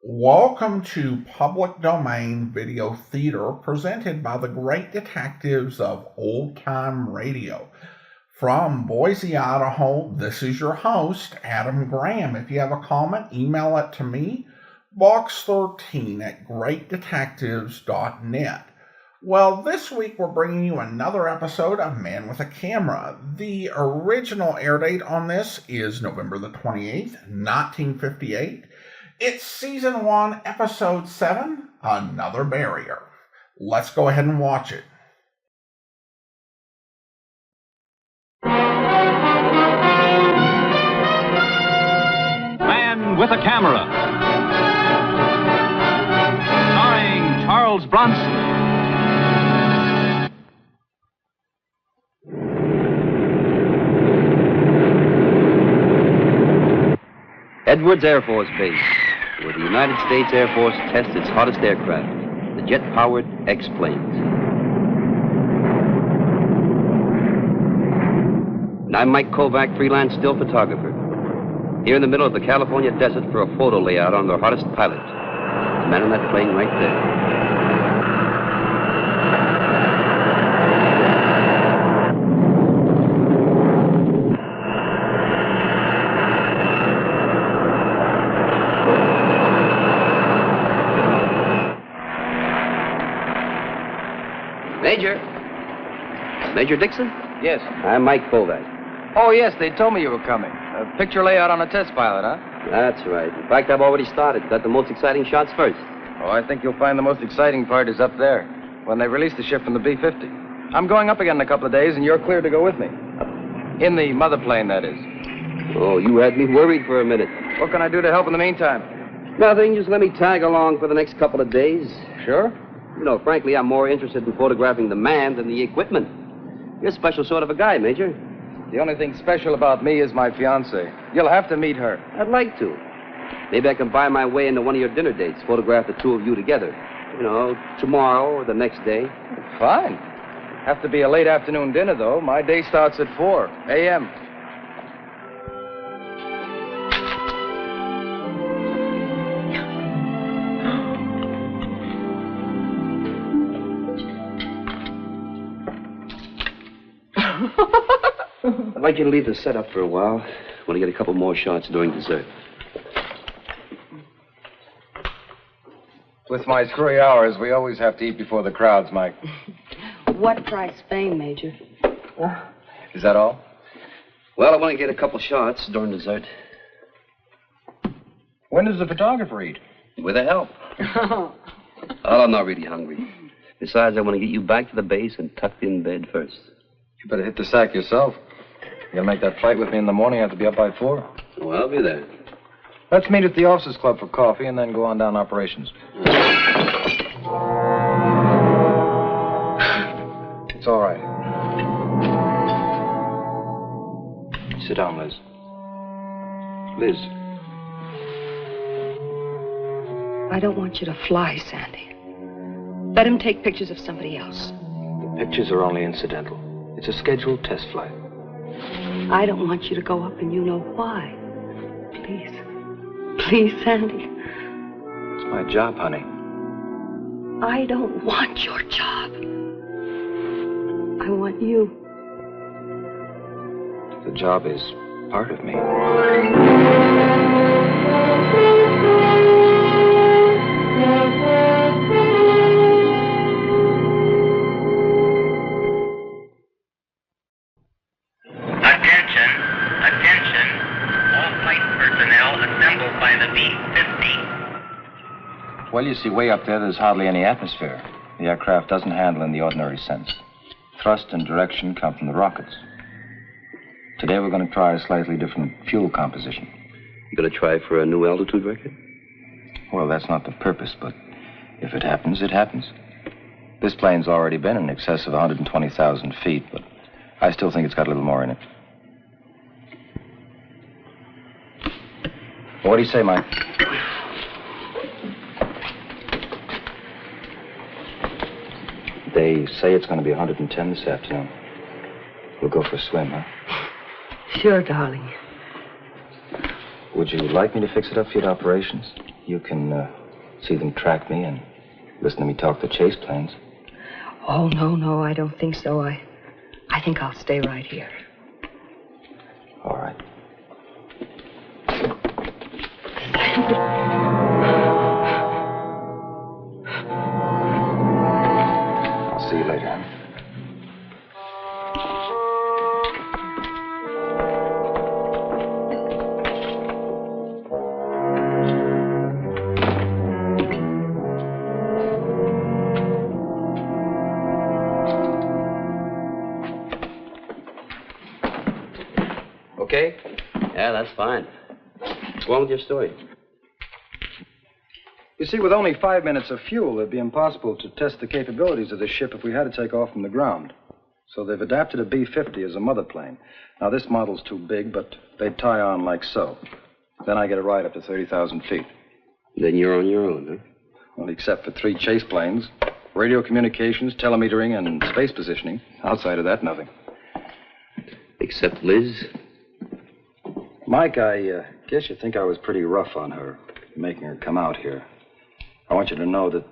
Welcome to Public Domain Video Theater presented by the great detectives of Old Time Radio. From Boise, Idaho, this is your host, Adam Graham. If you have a comment, email it to me, box13@greatdetectives.net. Well, this week we're bringing you another episode of Man with a Camera. The original air date on this is November the 28th, 1958. It's Season 1, Episode 7, Another Barrier. Let's go ahead and watch it. Man with a Camera. Starring Charles Bronson. Edwards Air Force Base, where the United States Air Force tests its hottest aircraft, the jet-powered X-planes. And I'm Mike Kovac, freelance still photographer, here in the middle of the California desert for a photo layout on their hottest pilot, the man on that plane right there. Major Dixon? Yes. I'm Mike Kovac. Oh, yes, they told me you were coming. A picture layout on a test pilot, huh? That's right. In fact, I've already started. Got the most exciting shots first. Oh, I think you'll find the most exciting part is up there, when they release the ship from the B-50. I'm going up again in a couple of days, and you're cleared to go with me. In the mother plane, that is. Oh, you had me worried for a minute. What can I do to help in the meantime? Nothing. Just let me tag along for the next couple of days. Sure. You know, frankly, I'm more interested in photographing the man than the equipment. You're a special sort of a guy, Major. The only thing special about me is my fiancée. You'll have to meet her. I'd like to. Maybe I can buy my way into one of your dinner dates, photograph the two of you together. You know, tomorrow or the next day. Fine. Have to be a late afternoon dinner, though. My day starts at 4 a.m. I'd like you to leave the setup for a while. I want to get a couple more shots during dessert. With my screwy hours, we always have to eat before the crowds, Mike. What price fame, Major? Is that all? Well, I want to get a couple shots during dessert. When does the photographer eat? With the help. Oh, I'm not really hungry. Besides, I want to get you back to the base and tucked in bed first. You better hit the sack yourself. You gotta make that flight with me in the morning. I have to be up by 4. Oh, I'll be there. Let's meet at the officers' club for coffee and then go on down operations. It's all right. Sit down, Liz. Liz. I don't want you to fly, Sandy. Let him take pictures of somebody else. The pictures are only incidental. It's a scheduled test flight. I don't want you to go up, and you know why. Please. Please, Sandy. It's my job, honey. I don't want your job. I want you. The job is part of me. Attention, all flight personnel assembled by the B-50. Well, you see, way up there, there's hardly any atmosphere. The aircraft doesn't handle in the ordinary sense. Thrust and direction come from the rockets. Today, we're going to try a slightly different fuel composition. You gonna try for a new altitude record? Well, that's not the purpose, but if it happens, it happens. This plane's already been in excess of 120,000 feet, but I still think it's got a little more in it. What do you say, Mike? They say it's going to be 110 this afternoon. We'll go for a swim, huh? Sure, darling. Would you like me to fix it up for your operations? You can see them track me and listen to me talk to chase planes. Oh, no, I don't think so. I think I'll stay right here. All right. I'll see you later, honey. Okay? Yeah, that's fine. What's wrong with your story? You see, with only 5 minutes of fuel, it'd be impossible to test the capabilities of this ship if we had to take off from the ground. So they've adapted a B-50 as a mother plane. Now, this model's too big, but they'd tie on like so. Then I get a ride up to 30,000 feet. Then you're on your own, huh? Well, except for 3 chase planes, radio communications, telemetering, and space positioning. Outside of that, nothing. Except Liz? Mike, I guess you think I was pretty rough on her, making her come out here. I want you to know that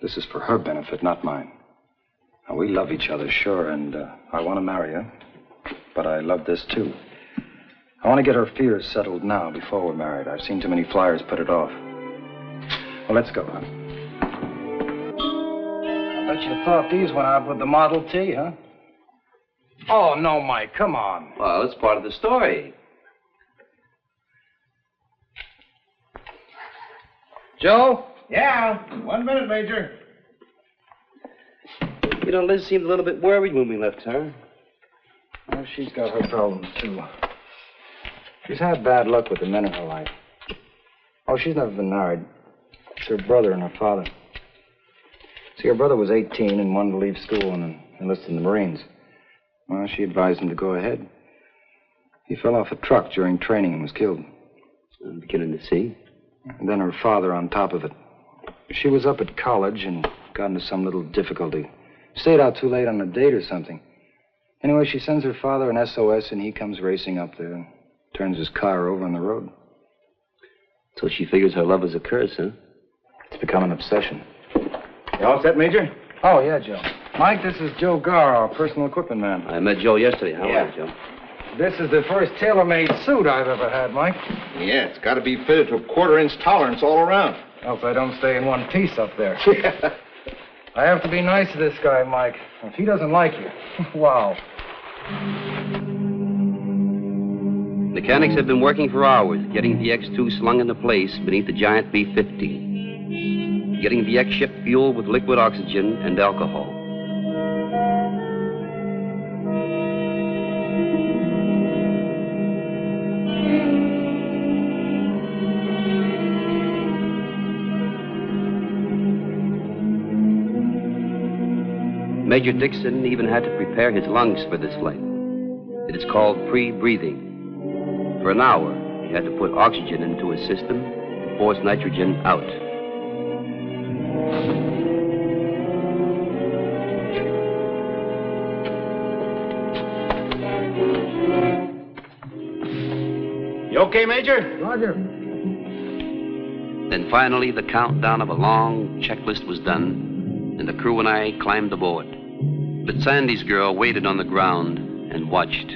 this is for her benefit, not mine. Now, we love each other, sure, and I want to marry her. But I love this, too. I want to get her fears settled now, before we're married. I've seen too many flyers put it off. Well, let's go, huh? I bet you thought these went out with the Model T, huh? Oh, no, Mike, come on. Well, it's part of the story. Joe? Yeah, 1 minute, Major. You know, Liz seemed a little bit worried when we left her. Well, she's got her problems, too. She's had bad luck with the men in her life. Oh, she's never been married. It's her brother and her father. See, her brother was 18 and wanted to leave school and enlist in the Marines. Well, she advised him to go ahead. He fell off a truck during training and was killed. I'm beginning to see. And then her father on top of it. She was up at college and got into some little difficulty. Stayed out too late on a date or something. Anyway, she sends her father an SOS and he comes racing up there and turns his car over on the road. So she figures her love is a curse, huh? It's become an obsession. You all set, Major? Oh, yeah, Joe. Mike, this is Joe Garr, our personal equipment man. I met Joe yesterday. How are you, Joe? This is the first tailor-made suit I've ever had, Mike. Yeah, it's got to be fitted to a 1/4-inch tolerance all around. Else I don't stay in one piece up there. I have to be nice to this guy, Mike. If he doesn't like you, wow. Mechanics have been working for hours, getting the X-2 slung into place beneath the giant B-50. Getting the X-ship fueled with liquid oxygen and alcohol. Major Dixon even had to prepare his lungs for this flight. It is called pre-breathing. For an hour, he had to put oxygen into his system and force nitrogen out. You okay, Major? Roger. Then finally, the countdown of a long checklist was done, and the crew and I climbed aboard. But Sandy's girl waited on the ground and watched.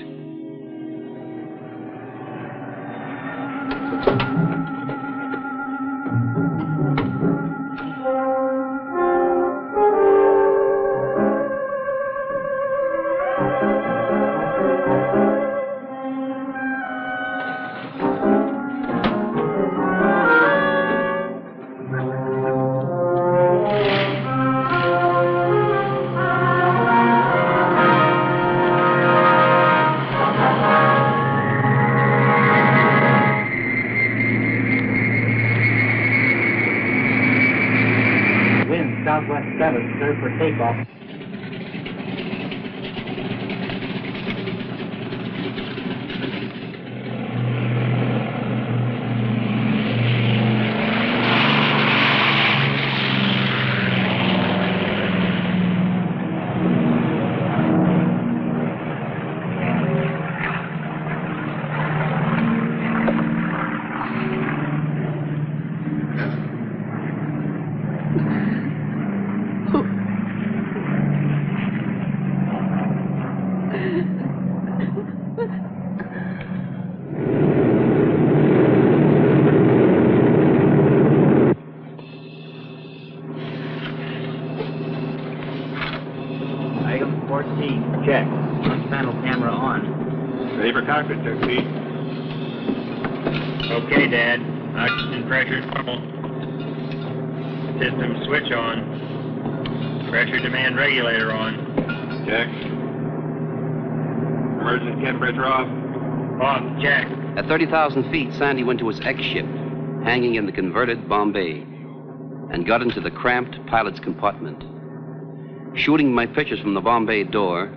Southwest 7, turn for takeoff. Check. Launch panel camera on. Ready for cockpit check, Pete. Okay, Dad. Oxygen pressure normal. System switch on. Pressure demand regulator on. Check. Emergency chem pressure off. Off. Check. At 30,000 feet, Sandy went to his X-ship, hanging in the converted Bombay, and got into the cramped pilot's compartment. Shooting my pictures from the Bombay door,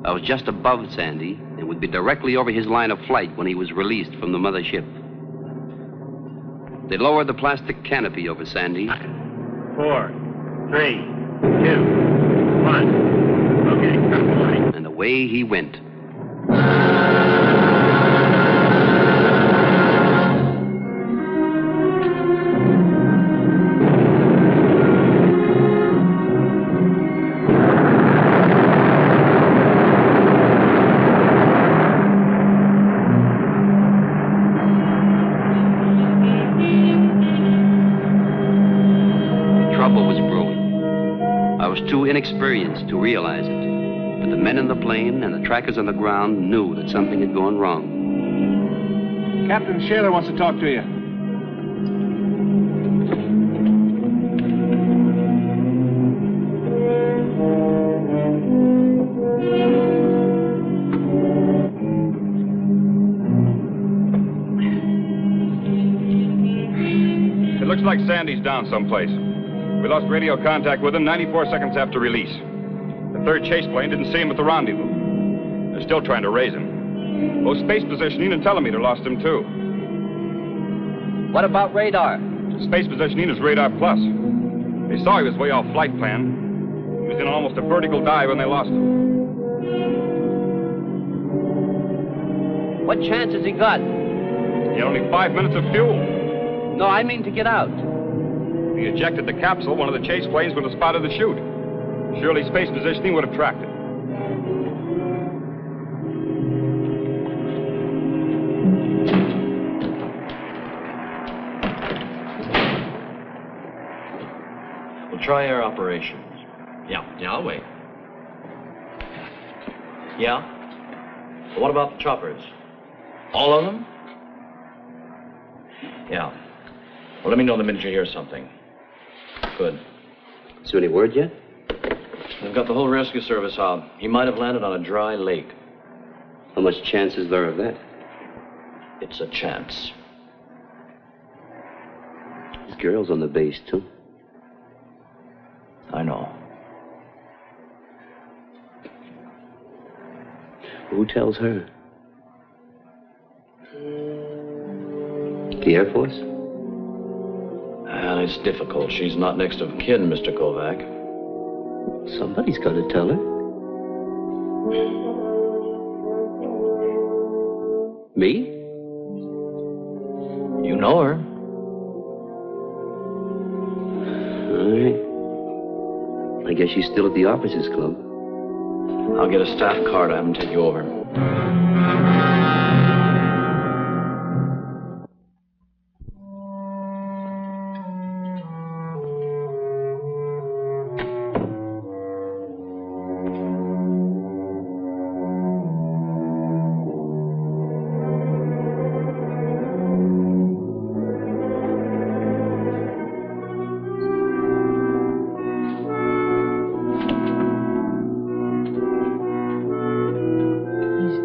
I was just above Sandy and would be directly over his line of flight when he was released from the mother ship. They lowered the plastic canopy over Sandy. 4, 3, 2, 1. Okay, come on. And away he went. Inexperienced to realize it, but the men in the plane and the trackers on the ground knew that something had gone wrong. Captain Shaler wants to talk to you. It looks like Sandy's down someplace. We lost radio contact with him 94 seconds after release. The third chase plane didn't see him at the rendezvous. They're still trying to raise him. Both space positioning and telemeter lost him, too. What about radar? Space positioning is radar plus. They saw he was way off flight plan. He was in almost a vertical dive when they lost him. What chance has he got? He had only 5 minutes of fuel. No, I mean to get out. If he ejected the capsule, one of the chase planes would have spotted the chute. Surely space positioning would have tracked it. We'll try air operations. Yeah, I'll wait. Yeah? Well, what about the choppers? All of them? Yeah. Well, let me know the minute you hear something. Good. Is there any word yet? They've got the whole rescue service out. He might have landed on a dry lake. How much chance is there of that? It's a chance. There's girls on the base, too. I know. Who tells her? The Air Force? And it's difficult. She's not next of kin, Mr. Kovac. Somebody's got to tell her. Me? You know her. All right. I guess she's still at the Officers Club. I'll get a staff car to have him take you over.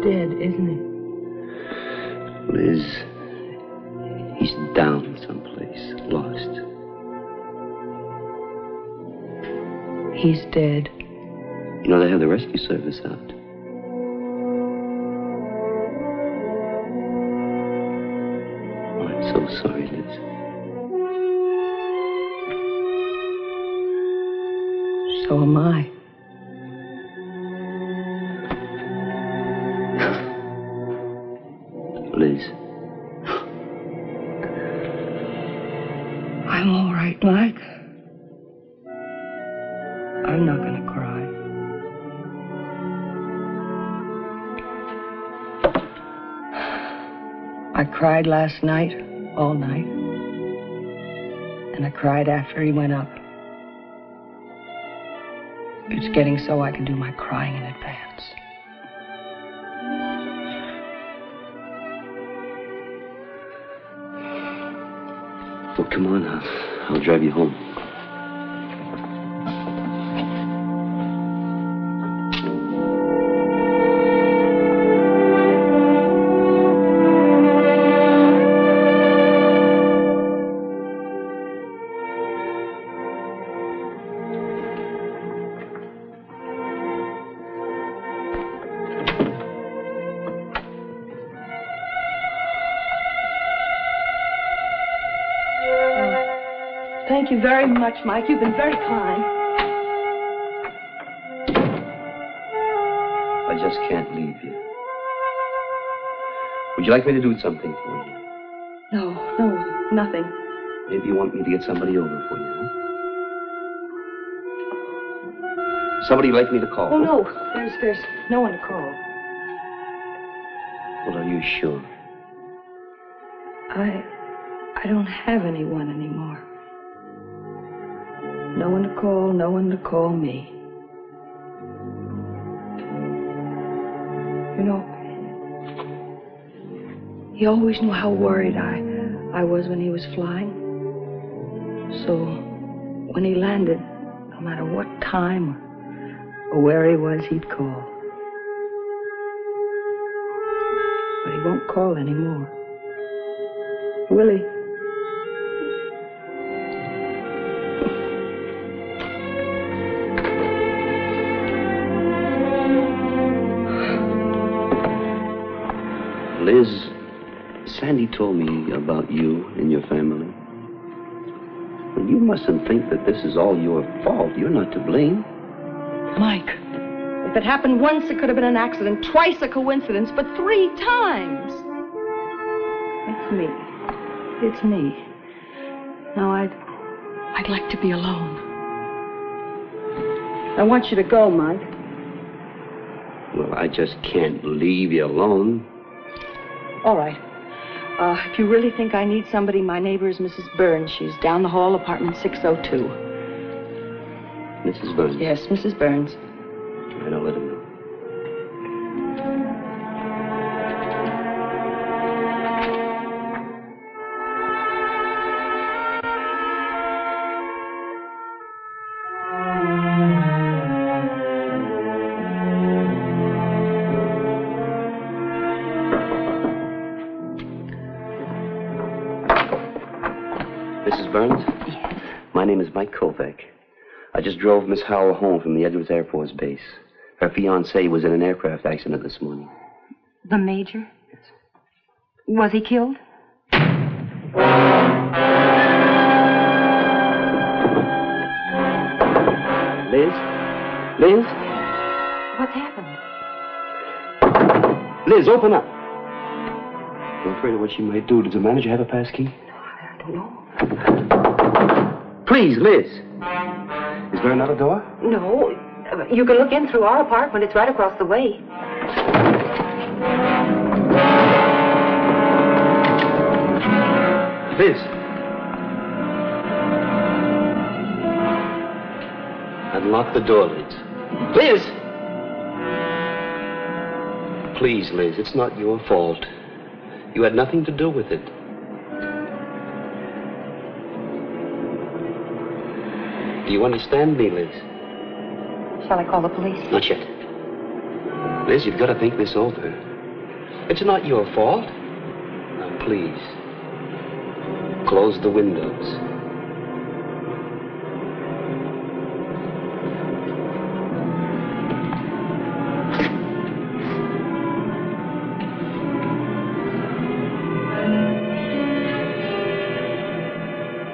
Dead, isn't he? Liz, he's down someplace, lost. He's dead. You know, they have the rescue service out. Oh, I'm so sorry, Liz. So am I. Liz. I'm all right, Mike. I'm not gonna cry. I cried last night, all night. And I cried after he went up. It's getting so I can do my crying in advance. Oh, come on. I'll drive you home. Thank you very much, Mike. You've been very kind. I just can't leave you. Would you like me to do something for you? No, nothing. Maybe you want me to get somebody over for you, huh? Somebody you'd like me to call? Oh, no. There's no one to call. Well, are you sure? I don't have anyone anymore. No one to call, no one to call me. You know, he always knew how worried I was when he was flying. So when he landed, no matter what time or where he was, he'd call. But he won't call anymore. Will he? Liz, Sandy told me about you and your family. And you mustn't think that this is all your fault. You're not to blame. Mike, if it happened once, it could have been an accident. Twice a coincidence, but 3 times. It's me. It's me. Now, I'd like to be alone. I want you to go, Mike. Well, I just can't leave you alone. All right. If you really think I need somebody, my neighbor is Mrs. Burns. She's down the hall, apartment 602. Mrs. Burns? Yes, Mrs. Burns. I don't let him know. Mrs. Burns? Yes. My name is Mike Kovac. I just drove Miss Howell home from the Edwards Air Force Base. Her fiancé was in an aircraft accident this morning. The Major? Yes. Was he killed? Liz? Liz? What's happened? Liz, open up. I'm afraid of what she might do. Does the manager have a pass key? I don't know. Please, Liz. Is there another door? No. You can look in through our apartment. It's right across the way. Liz. Unlock the door, Liz. Liz! Please, Liz, it's not your fault. You had nothing to do with it. Do you understand me, Liz? Shall I call the police? Not yet. Liz, you've got to think this over. It's not your fault. Now, please, close the windows.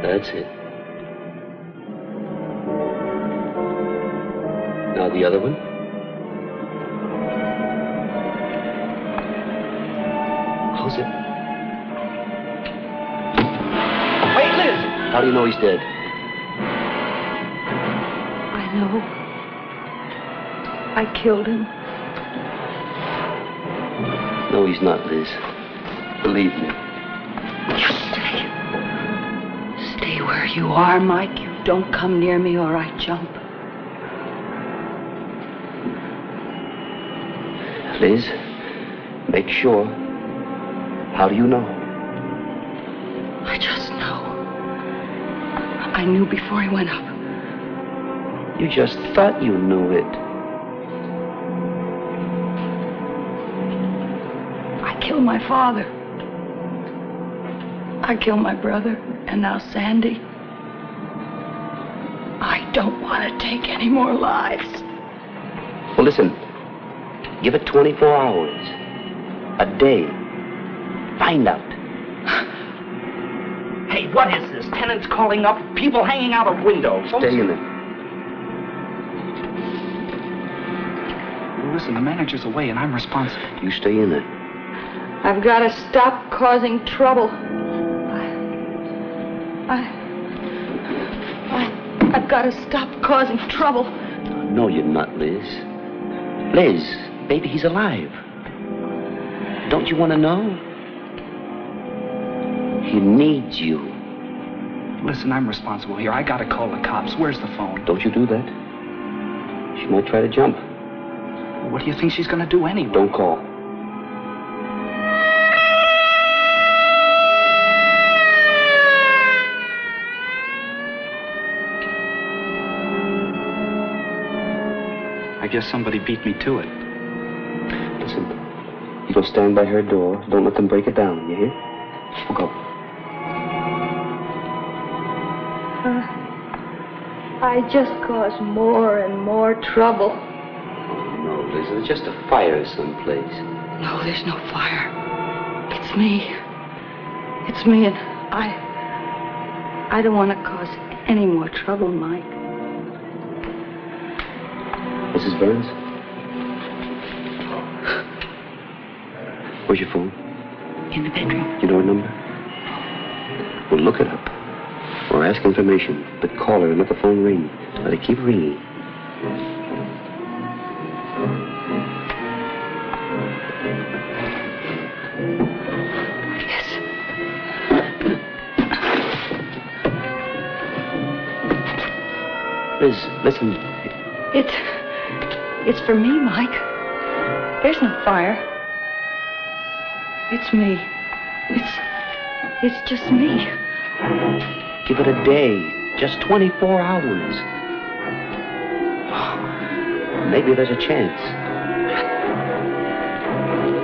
That's it. Now the other one. Close it. Wait, Liz! How do you know he's dead? I know. I killed him. No, he's not, Liz. Believe me. Stay where you are, Mike. You don't come near me or I jump. Liz, make sure. How do you know? I just know. I knew before he went up. You just thought you knew it. I killed my father. I killed my brother, and now Sandy. I don't want to take any more lives. Well, listen. Give it 24 hours. A day. Find out. Hey, what is this? Tenants calling up, people hanging out of windows. Stay in there. Listen, the manager's away and I'm responsible. You stay in there. I've got to stop causing trouble. I've got to stop causing trouble. No, you're not, Liz. Liz, baby, he's alive. Don't you want to know? He needs you. Listen, I'm responsible here. I gotta call the cops. Where's the phone? Don't you do that. She might try to jump. What do you think she's gonna do anyway? Don't call. I guess somebody beat me to it. Listen, you go stand by her door. Don't let them break it down, you hear? We'll go. I just cause more and more trouble. Oh, no, Liz, there's just a fire someplace. No, there's no fire. It's me. It's me, and I don't want to cause any more trouble, Mike. Mrs. Burns? Where's your phone? In the bedroom. You know her number? Well, look it up. Or ask information. But call her and let the phone ring. Let it keep ringing. Yes. Liz, listen. It's for me, Mike. There's no fire. It's me. It's just me. Give it a day. Just 24 hours. Maybe there's a chance.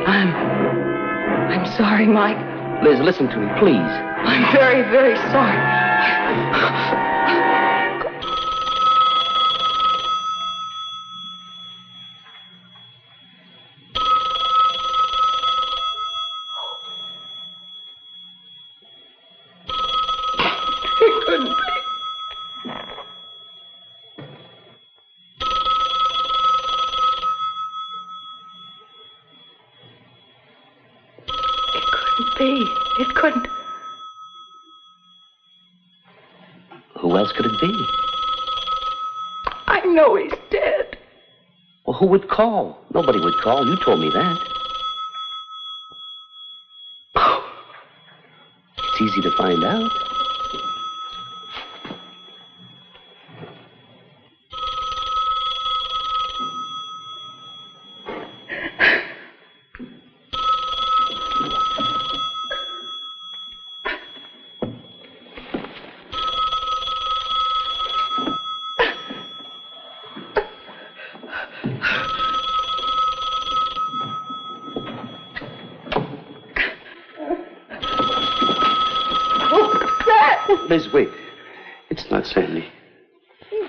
I'm sorry, Mike. Liz, listen to me, please. I'm very, very sorry. It couldn't. Who else could it be? I know he's dead. Well, who would call? Nobody would call. You told me that. It's easy to find out. Liz, wait. It's not Sandy.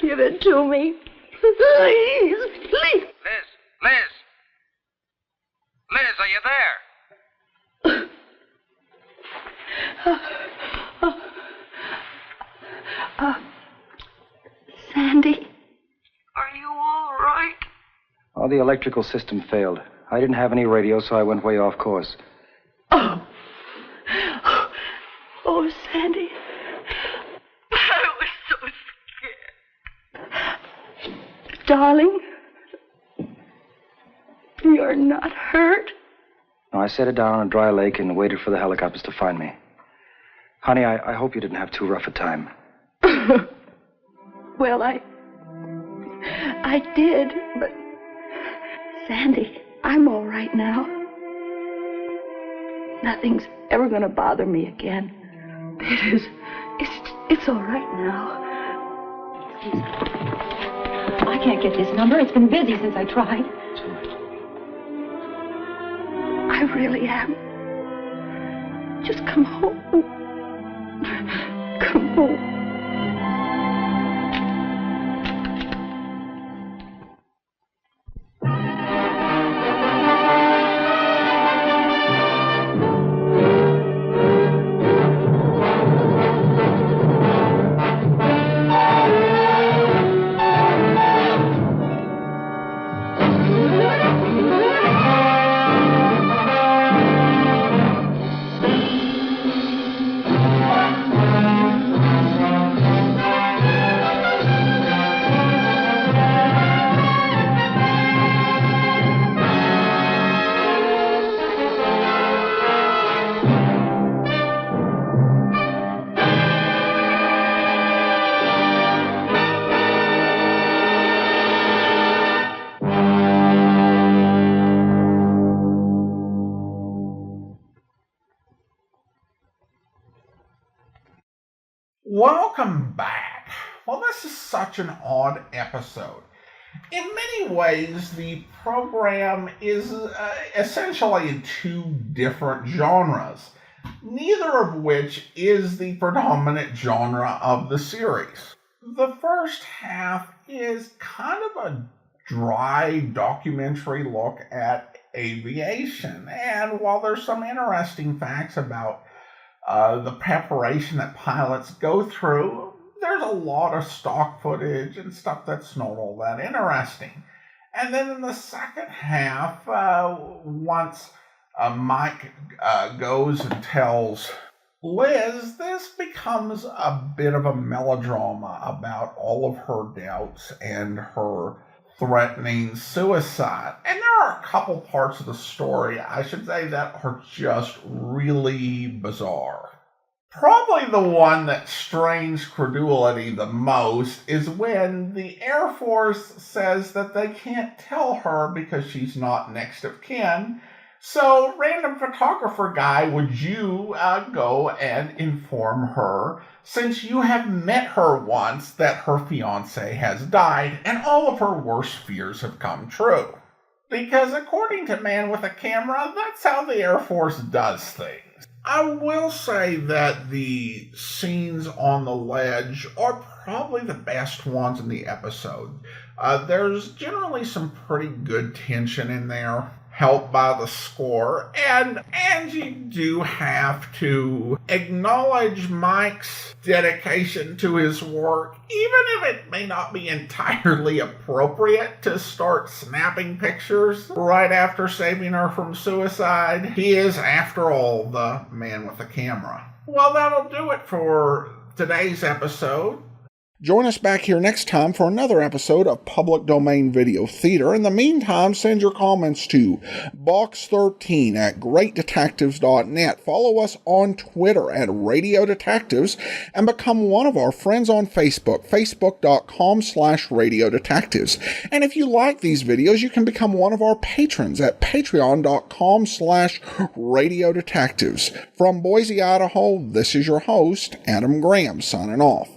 Give it to me. Please, please. Liz, are you there? Sandy, are you all right? Oh, the electrical system failed. I didn't have any radio, so I went way off course. Oh, Sandy. I was so scared. Darling, you're not hurt? No, I set it down on a dry lake and waited for the helicopters to find me. Honey, I hope you didn't have too rough a time. Well, I did, but Sandy, I'm all right now. Nothing's ever going to bother me again. It's It's all right now. I can't get this number. It's been busy since I tried. I really am. Just come home. Come home. Welcome back. Well, this is such an odd episode. In many ways, the program is essentially in two different genres, neither of which is the predominant genre of the series. The first half is kind of a dry documentary look at aviation, and while there's some interesting facts about the preparation that pilots go through, there's a lot of stock footage and stuff that's not all that interesting. And then in the second half, once Mike goes and tells Liz, this becomes a bit of a melodrama about all of her doubts and her threatening suicide. And there are a couple parts of the story, I should say, that are just really bizarre. Probably the one that strains credulity the most is when the Air Force says that they can't tell her because she's not next of kin. So, random photographer guy, would you go and inform her, since you have met her once, that her fiancé has died and all of her worst fears have come true? Because according to Man with a Camera, that's how the Air Force does things. I will say that the scenes on the ledge are probably the best ones in the episode. There's generally some pretty good tension in there, helped by the score, and you do have to acknowledge Mike's dedication to his work, even if it may not be entirely appropriate to start snapping pictures right after saving her from suicide. He is, after all, the man with the camera. Well, that'll do it for today's episode. Join us back here next time for another episode of Public Domain Video Theater. In the meantime, send your comments to box13 at greatdetectives.net. Follow us on Twitter at Radio Detectives and become one of our friends on Facebook, facebook.com/Radio Detectives. And if you like these videos, you can become one of our patrons at patreon.com/Radio Detectives. From Boise, Idaho, this is your host, Adam Graham, signing off.